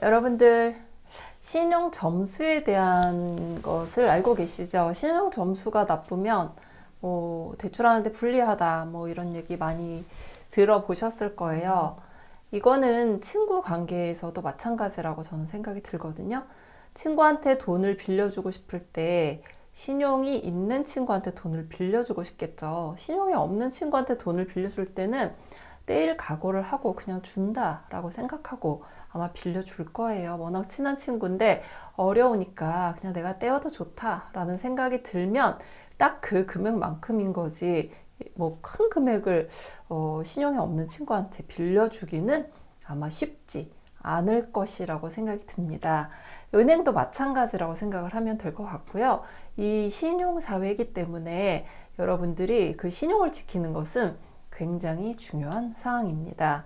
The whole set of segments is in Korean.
여러분들 신용 점수에 대한 것을 알고 계시죠? 신용 점수가 나쁘면 대출하는데 불리하다 이런 얘기 많이 들어보셨을 거예요. 이거는 친구 관계에서도 마찬가지라고 저는 생각이 들거든요. 친구한테 돈을 빌려주고 싶을 때 신용이 있는 친구한테 돈을 빌려주고 싶겠죠. 신용이 없는 친구한테 돈을 빌려줄 때는 떼일 각오를 하고 그냥 준다라고 생각하고 아마 빌려줄 거예요. 워낙 친한 친구인데 어려우니까 그냥 내가 떼어도 좋다라는 생각이 들면 딱 그 금액만큼인 거지 큰 금액을 신용이 없는 친구한테 빌려주기는 아마 쉽지 않을 것이라고 생각이 듭니다. 은행도 마찬가지라고 생각을 하면 될 것 같고요. 이 신용사회이기 때문에 여러분들이 그 신용을 지키는 것은 굉장히 중요한 상황입니다.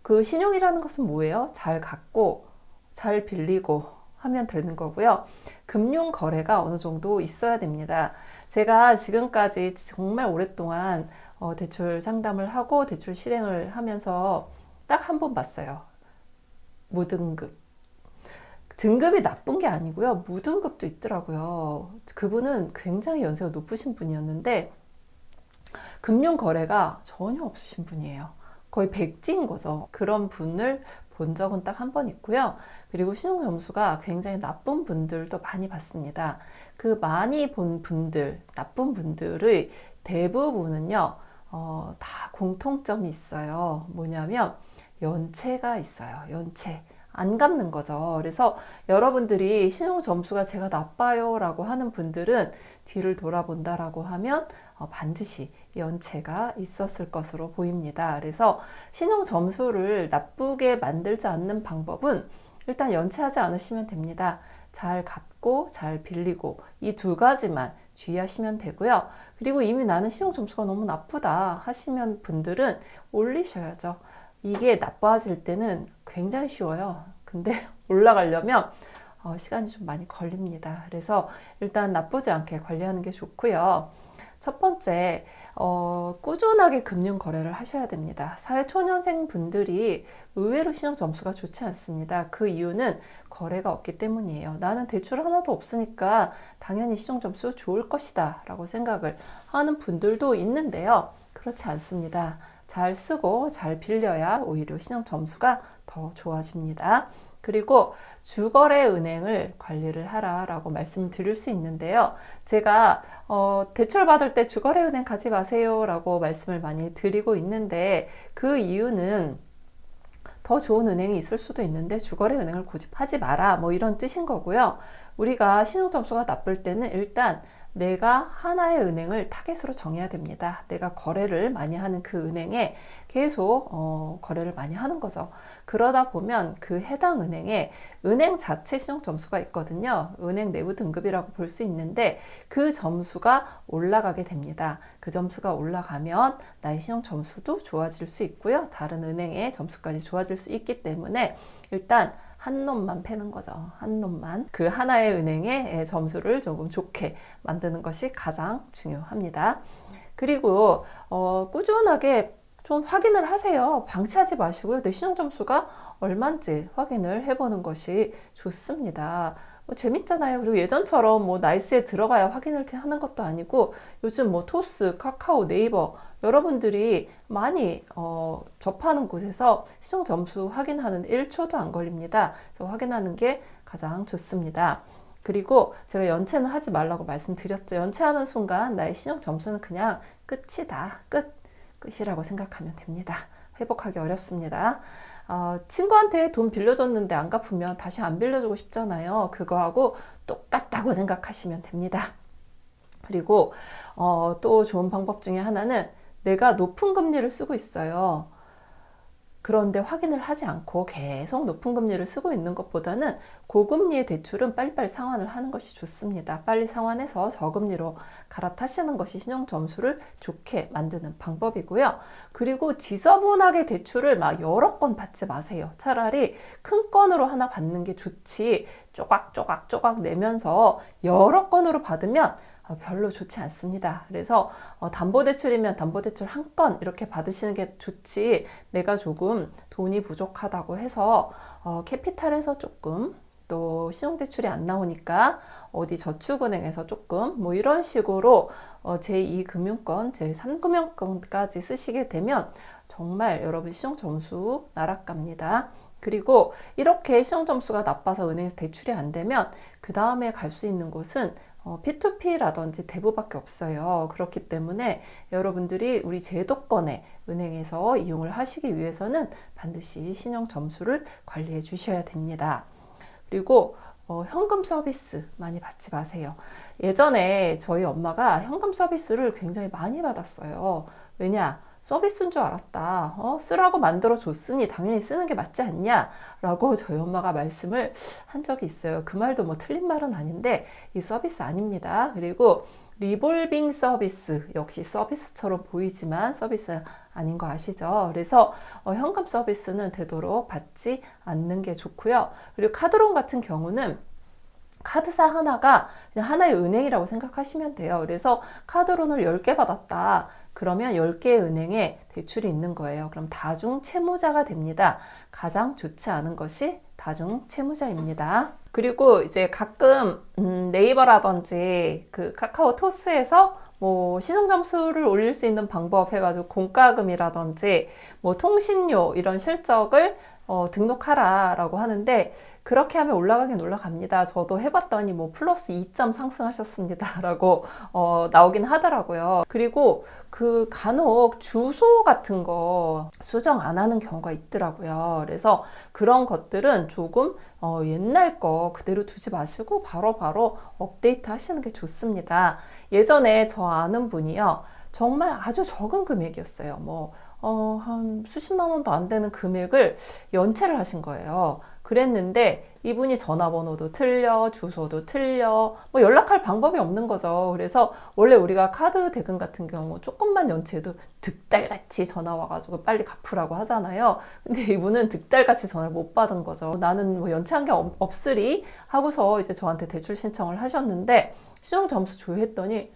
그 신용이라는 것은 뭐예요? 잘 갚고 잘 빌리고 하면 되는 거고요. 금융 거래가 어느 정도 있어야 됩니다. 제가 지금까지 정말 오랫동안 대출 상담을 하고 대출 실행을 하면서 딱 한 번 봤어요. 무등급. 등급이 나쁜 게 아니고요. 무등급도 있더라고요. 그분은 굉장히 연세가 높으신 분이었는데 금융 거래가 전혀 없으신 분이에요. 거의 백지인 거죠. 그런 분을 본 적은 딱 한 번 있고요. 그리고 신용 점수가 굉장히 나쁜 분들도 많이 봤습니다. 그 많이 본 분들, 나쁜 분들의 대부분은요, 다 공통점이 있어요. 뭐냐면 연체가 있어요. 연체. 안 갚는 거죠. 그래서 여러분들이 신용 점수가 제가 나빠요 라고 하는 분들은 뒤를 돌아본다라고 하면 반드시 연체가 있었을 것으로 보입니다. 그래서 신용 점수를 나쁘게 만들지 않는 방법은 일단 연체하지 않으시면 됩니다. 잘 갚고 잘 빌리고 이 두 가지만 주의하시면 되고요. 그리고 이미 나는 신용 점수가 너무 나쁘다 하시면 분들은 올리셔야죠. 이게 나빠질 때는 굉장히 쉬워요. 근데 올라가려면 시간이 좀 많이 걸립니다. 그래서 일단 나쁘지 않게 관리하는 게 좋고요. 첫 번째, 꾸준하게 금융 거래를 하셔야 됩니다. 사회초년생 분들이 의외로 신용 점수가 좋지 않습니다. 그 이유는 거래가 없기 때문이에요. 나는 대출 하나도 없으니까 당연히 신용 점수 좋을 것이다 라고 생각을 하는 분들도 있는데요. 그렇지 않습니다. 잘 쓰고 잘 빌려야 오히려 신용 점수가 더 좋아집니다. 그리고 주거래 은행을 관리를 하라라고 말씀드릴 수 있는데요. 제가 대출 받을 때 주거래 은행 가지 마세요라고 말씀을 많이 드리고 있는데 그 이유는 더 좋은 은행이 있을 수도 있는데 주거래 은행을 고집하지 마라 이런 뜻인 거고요. 우리가 신용 점수가 나쁠 때는 일단 내가 하나의 은행을 타겟으로 정해야 됩니다. 내가 거래를 많이 하는 그 은행에 계속 거래를 많이 하는 거죠. 그러다 보면 그 해당 은행에 은행 자체 신용 점수가 있거든요. 은행 내부 등급이라고 볼 수 있는데 그 점수가 올라가게 됩니다. 그 점수가 올라가면 나의 신용 점수도 좋아질 수 있고요. 다른 은행의 점수까지 좋아질 수 있기 때문에 일단 한 놈만 패는 거죠. 한 놈만. 그 하나의 은행의 점수를 조금 좋게 만드는 것이 가장 중요합니다. 그리고 꾸준하게 좀 확인을 하세요. 방치하지 마시고요. 내 신용 점수가 얼마인지 확인을 해보는 것이 좋습니다. 재밌잖아요. 그리고 예전처럼 나이스에 들어가야 확인을 하는 것도 아니고 요즘 토스, 카카오, 네이버 여러분들이 많이 접하는 곳에서 신용 점수 확인하는 1초도 안 걸립니다. 그래서 확인하는 게 가장 좋습니다. 그리고 제가 연체는 하지 말라고 말씀드렸죠. 연체하는 순간 나의 신용 점수는 그냥 끝이다. 끝이라고 생각하면 됩니다. 회복하기 어렵습니다. 친구한테 돈 빌려줬는데 안 갚으면 다시 안 빌려주고 싶잖아요. 그거하고 똑같다고 생각하시면 됩니다. 그리고 또 좋은 방법 중에 하나는 내가 높은 금리를 쓰고 있어요. 그런데 확인을 하지 않고 계속 높은 금리를 쓰고 있는 것보다는 고금리의 대출은 빨리빨리 상환을 하는 것이 좋습니다. 빨리 상환해서 저금리로 갈아타시는 것이 신용 점수를 좋게 만드는 방법이고요. 그리고 지저분하게 대출을 막 여러 건 받지 마세요. 차라리 큰 건으로 하나 받는 게 좋지 조각조각 내면서 여러 건으로 받으면 별로 좋지 않습니다. 그래서 담보대출이면 담보대출 한 건 이렇게 받으시는 게 좋지, 내가 조금 돈이 부족하다고 해서 캐피탈에서 조금, 또 신용대출이 안 나오니까 어디 저축은행에서 조금 뭐 이런 식으로 제2금융권, 제3금융권까지 쓰시게 되면 정말 여러분 신용점수 나락갑니다. 그리고 이렇게 신용점수가 나빠서 은행에서 대출이 안 되면 그 다음에 갈 수 있는 곳은 P2P라든지 대부밖에 없어요. 그렇기 때문에 여러분들이 우리 제도권의 은행에서 이용을 하시기 위해서는 반드시 신용점수를 관리해 주셔야 됩니다. 그리고 현금 서비스 많이 받지 마세요. 예전에 저희 엄마가 현금 서비스를 굉장히 많이 받았어요. 왜냐? 서비스인 줄 알았다. 쓰라고 만들어 줬으니 당연히 쓰는 게 맞지 않냐? 라고 저희 엄마가 말씀을 한 적이 있어요. 그 말도 뭐 틀린 말은 아닌데 이 서비스 아닙니다. 그리고 리볼빙 서비스, 역시 서비스처럼 보이지만 서비스 아닌 거 아시죠? 그래서 현금 서비스는 되도록 받지 않는 게 좋고요. 그리고 카드론 같은 경우는 카드사 하나가 그냥 하나의 은행이라고 생각하시면 돼요. 그래서 카드론을 10개 받았다. 그러면 10개의 은행에 대출이 있는 거예요. 그럼 다중 채무자가 됩니다. 가장 좋지 않은 것이 다중 채무자입니다. 그리고 이제 가끔 네이버라든지 그 카카오 토스에서 뭐 신용점수를 올릴 수 있는 방법 해가지고 공과금이라든지 뭐 통신료 이런 실적을 등록하라 라고 하는데, 그렇게 하면 올라가긴 올라갑니다. 저도 해봤더니 뭐 플러스 2점 상승하셨습니다 라고 나오긴 하더라고요. 그리고 그 간혹 주소 같은 거 수정 안 하는 경우가 있더라고요. 그래서 그런 것들은 조금 옛날 거 그대로 두지 마시고 바로바로 업데이트 하시는 게 좋습니다. 예전에 저 아는 분이요, 정말 아주 적은 금액이었어요. 한 수십만 원도 안 되는 금액을 연체를 하신 거예요. 그랬는데 이분이 전화번호도 틀려, 주소도 틀려, 뭐 연락할 방법이 없는 거죠. 그래서 원래 우리가 카드 대금 같은 경우 조금만 연체해도 득달같이 전화 와가지고 빨리 갚으라고 하잖아요. 근데 이분은 득달같이 전화를 못 받은 거죠. 나는 뭐 연체한 게 없으리 하고서 이제 저한테 대출 신청을 하셨는데, 신용점수 조회했더니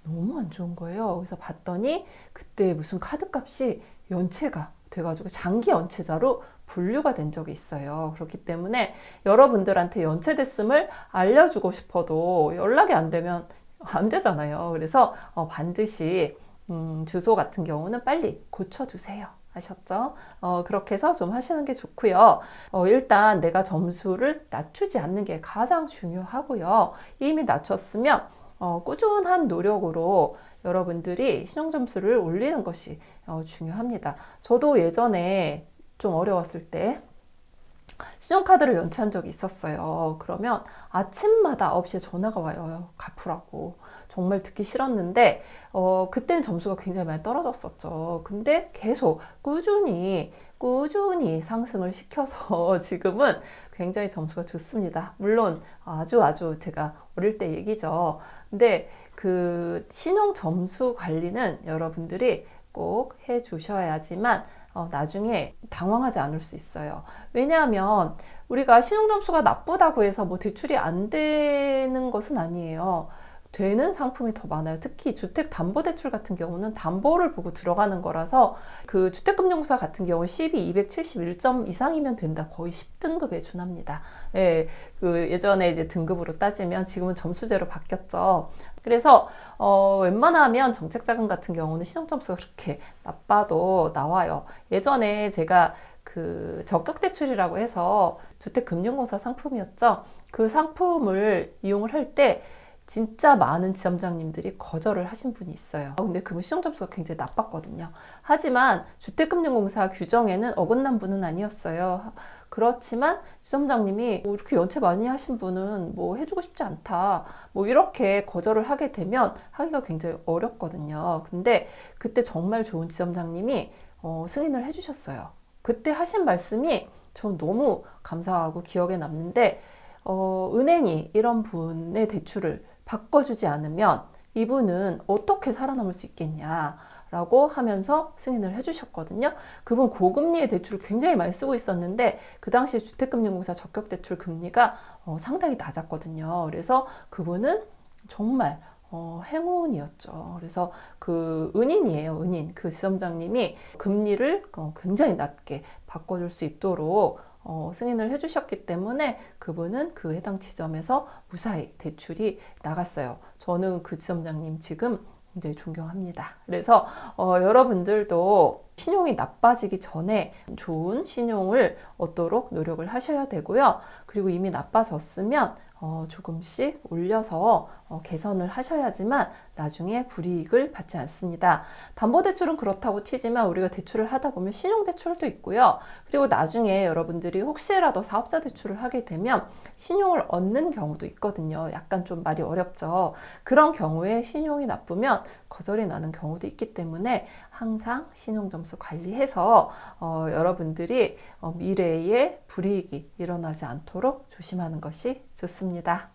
너무 안 좋은 거예요. 그래서 봤더니 그때 무슨 카드 값이 연체가 돼가지고 장기 연체자로 분류가 된 적이 있어요. 그렇기 때문에 여러분들한테 연체됐음을 알려주고 싶어도 연락이 안 되면 안 되잖아요. 그래서 반드시 주소 같은 경우는 빨리 고쳐주세요. 아셨죠? 그렇게 해서 좀 하시는 게 좋고요. 일단 내가 점수를 낮추지 않는 게 가장 중요하고요. 이미 낮췄으면 꾸준한 노력으로 여러분들이 신용점수를 올리는 것이 중요합니다. 저도 예전에 좀 어려웠을 때 신용카드를 연체한 적이 있었어요. 그러면 아침마다 9시에 전화가 와요. 갚으라고. 정말 듣기 싫었는데 그때는 점수가 굉장히 많이 떨어졌었죠. 근데 계속 꾸준히 상승을 시켜서 지금은 굉장히 점수가 좋습니다. 물론 아주 제가 어릴 때 얘기죠. 근데 그 신용 점수 관리는 여러분들이 꼭 해 주셔야지만 나중에 당황하지 않을 수 있어요. 왜냐하면 우리가 신용점수가 나쁘다고 해서 뭐 대출이 안 되는 것은 아니에요. 되는 상품이 더 많아요. 특히 주택담보대출 같은 경우는 담보를 보고 들어가는 거라서, 그 주택금융공사 같은 경우는 CB 271점 이상이면 된다. 거의 10등급에 준합니다. 예, 그 예전에 이제 등급으로 따지면 지금은 점수제로 바뀌었죠. 그래서 웬만하면 정책자금 같은 경우는 신용점수가 그렇게 나빠도 나와요. 예전에 제가 그 적격대출이라고 해서 주택금융공사 상품이었죠. 그 상품을 이용을 할때 진짜 많은 지점장님들이 거절을 하신 분이 있어요. 근데 그분 신용점수가 굉장히 나빴거든요. 하지만 주택금융공사 규정에는 어긋난 분은 아니었어요. 그렇지만 지점장님이 뭐 이렇게 연체 많이 하신 분은 뭐 해주고 싶지 않다, 뭐 이렇게 거절을 하게 되면 하기가 굉장히 어렵거든요. 근데 그때 정말 좋은 지점장님이 승인을 해주셨어요. 그때 하신 말씀이 전 너무 감사하고 기억에 남는데, 은행이 이런 분의 대출을 바꿔주지 않으면 이분은 어떻게 살아남을 수 있겠냐라고 하면서 승인을 해주셨거든요. 그분 고금리의 대출을 굉장히 많이 쓰고 있었는데 그 당시 주택금융공사 적격대출 금리가 상당히 낮았거든요. 그래서 그분은 정말 행운이었죠. 그래서 그 은인이에요, 은인. 그 지점장님이 금리를 굉장히 낮게 바꿔줄 수 있도록 승인을 해주셨기 때문에 그분은 그 해당 지점에서 무사히 대출이 나갔어요. 저는 그 지점장님 지금 굉장히 존경합니다. 그래서 여러분들도 신용이 나빠지기 전에 좋은 신용을 얻도록 노력을 하셔야 되고요. 그리고 이미 나빠졌으면 조금씩 올려서 개선을 하셔야지만 나중에 불이익을 받지 않습니다. 담보대출은 그렇다고 치지만 우리가 대출을 하다 보면 신용대출도 있고요. 그리고 나중에 여러분들이 혹시라도 사업자 대출을 하게 되면 신용을 얻는 경우도 있거든요. 약간 좀 말이 어렵죠. 그런 경우에 신용이 나쁘면 거절이 나는 경우도 있기 때문에 항상 신용점수 관리해서 여러분들이 미래에 불이익이 일어나지 않도록 조심하는 것이 좋습니다.